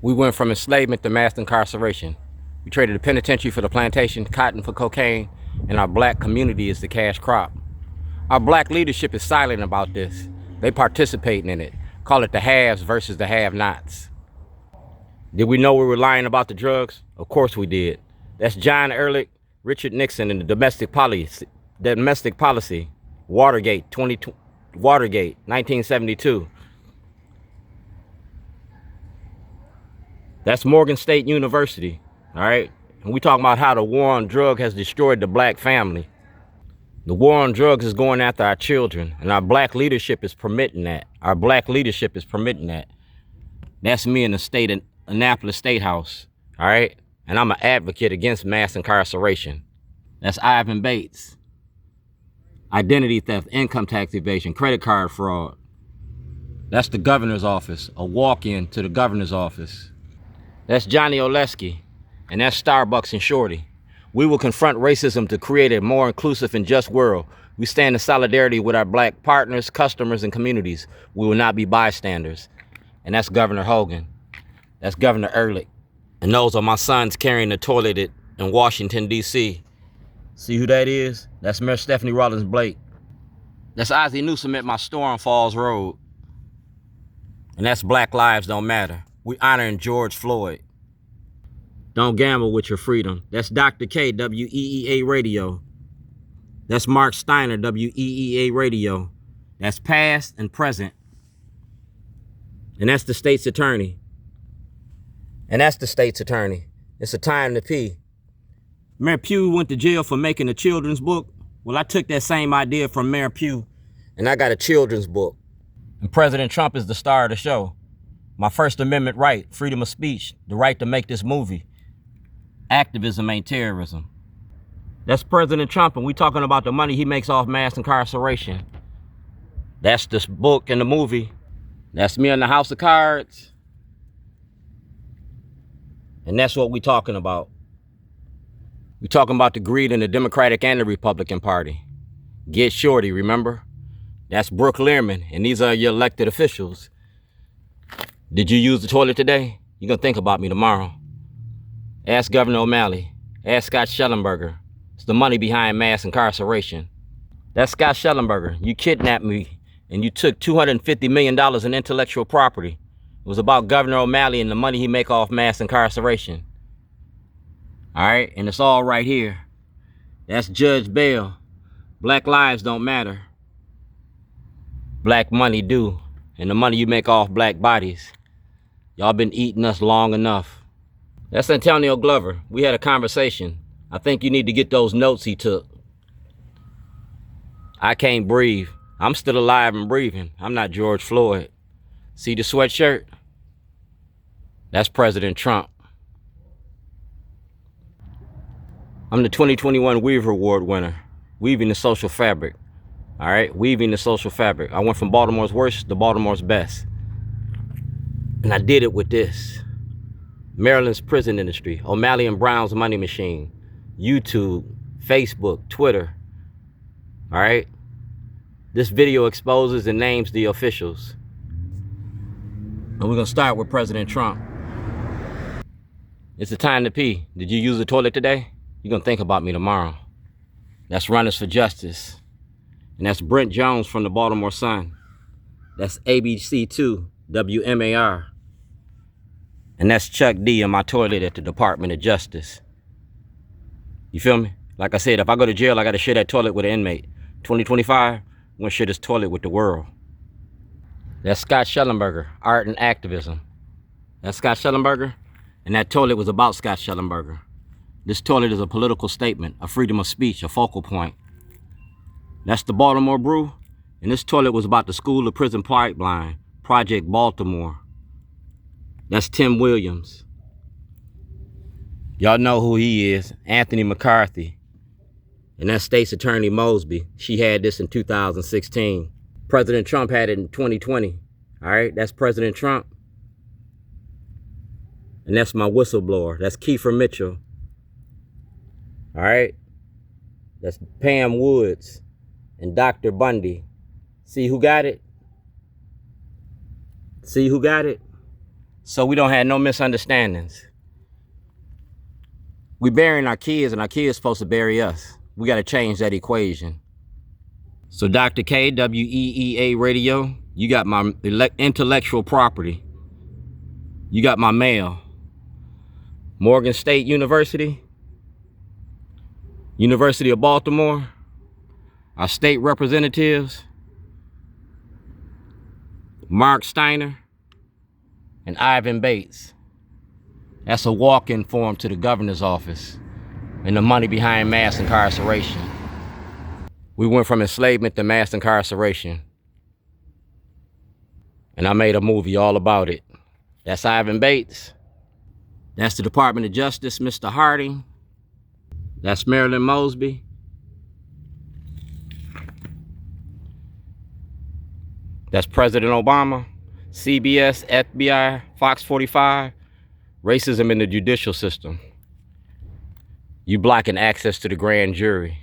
We went from enslavement to mass incarceration. We traded the penitentiary for the plantation, cotton for cocaine, and our black community is the cash crop. Our black leadership is silent about this. They participating in it. Call it the haves versus the have-nots. Did we know we were lying about the drugs? Of course we did. That's John Ehrlich, Richard Nixon, and the domestic policy, Watergate, 1972. That's Morgan State University, all right? And we talking about how the war on drugs has destroyed the black family. The war on drugs is going after our children, and our black leadership is permitting that. Our black leadership is permitting that. That's me in the state of Annapolis State House, all right? And I'm an advocate against mass incarceration. That's Ivan Bates. Identity theft, income tax evasion, credit card fraud. That's the governor's office, a walk-in to the governor's office. That's Johnny Oleski, and that's Starbucks and Shorty. We will confront racism to create a more inclusive and just world. We stand in solidarity with our black partners, customers, and communities. We will not be bystanders. And that's Governor Hogan. That's Governor Ehrlich. And those are my sons carrying the toilet in Washington, D.C. See who that is? That's Mayor Stephanie Rawlins Blake. That's Ozzie Newsome at my store on Falls Road. And that's Black Lives Don't Matter. We honoring George Floyd. Don't gamble with your freedom. That's Dr. Kaye, WEAA Radio. That's Mark Steiner, WEAA Radio. That's past and present. And that's the state's attorney. It's a time to pee. Mayor Pugh went to jail for making a children's book. Well, I took that same idea from Mayor Pugh, and I got a children's book. And President Trump is the star of the show. My First Amendment right, freedom of speech, the right to make this movie. Activism ain't terrorism. That's President Trump, and we talking about the money he makes off mass incarceration. That's this book and the movie. That's me in the House of Cards. And that's what we talking about. We talking about the greed in the Democratic and the Republican Party. Get Shorty, remember? That's Brooke Learman, and these are your elected officials. Did you use the toilet today? You're gonna think about me tomorrow. Ask Governor O'Malley. Ask Scott Schellenberger. It's the money behind mass incarceration. That's Scott Schellenberger. You kidnapped me and you took $250 million in intellectual property. It was about Governor O'Malley and the money he make off mass incarceration. All right, and it's all right here. That's Judge Bell. Black lives don't matter. Black money do, and the money you make off black bodies. Y'all been eating us long enough. That's Antonio Glover. We had a conversation. I think you need to get those notes he took. I can't breathe. I'm still alive and breathing. I'm not George Floyd. See the sweatshirt? That's President Trump. I'm the 2021 Weaver Award winner, weaving the social fabric. All right, weaving the social fabric. I went from Baltimore's worst to Baltimore's best. And I did it with this. Maryland's prison industry, O'Malley and Brown's money machine, YouTube, Facebook, Twitter. All right? This video exposes and names the officials. And we're gonna start with President Trump. It's a time to pee. Did you use the toilet today? You're gonna think about me tomorrow. That's Runners for Justice. And that's Brent Jones from the Baltimore Sun. That's ABC2, WMAR. And that's Chuck D in my toilet at the Department of Justice. You feel me? Like I said, if I go to jail, I gotta share that toilet with an inmate. 2025, I'm gonna share this toilet with the world. That's Scott Schellenberger, art and activism. That's Scott Schellenberger, and that toilet was about Scott Schellenberger. This toilet is a political statement, a freedom of speech, a focal point. That's the Baltimore Brew, and this toilet was about the School to Prison Pipeline, Project Baltimore. That's Tim Williams. Y'all know who he is, Anthony McCarthy. And that's State's Attorney Mosby. She had this in 2016. President Trump had it in 2020. All right, that's President Trump. And that's my whistleblower. That's Kiefer Mitchell. All right, that's Pam Woods and Dr. Bundy. See who got it? See who got it? so we don't have no misunderstandings. We burying our kids, and our kids supposed to bury us. We got to change that equation. So Dr. Kaye, WEAA Radio, you got my intellectual property. You got my mail. Morgan State University, University of Baltimore, our state representatives, Mark Steiner and Ivan Bates. That's a walk-in form to the governor's office and the money behind mass incarceration. We went from enslavement to mass incarceration. And I made a movie all about it. That's Ivan Bates. That's the Department of Justice, Mr. Harding. That's Marilyn Mosby. That's President Obama, CBS, FBI, Fox 45, racism in the judicial system. You blocking access to the grand jury.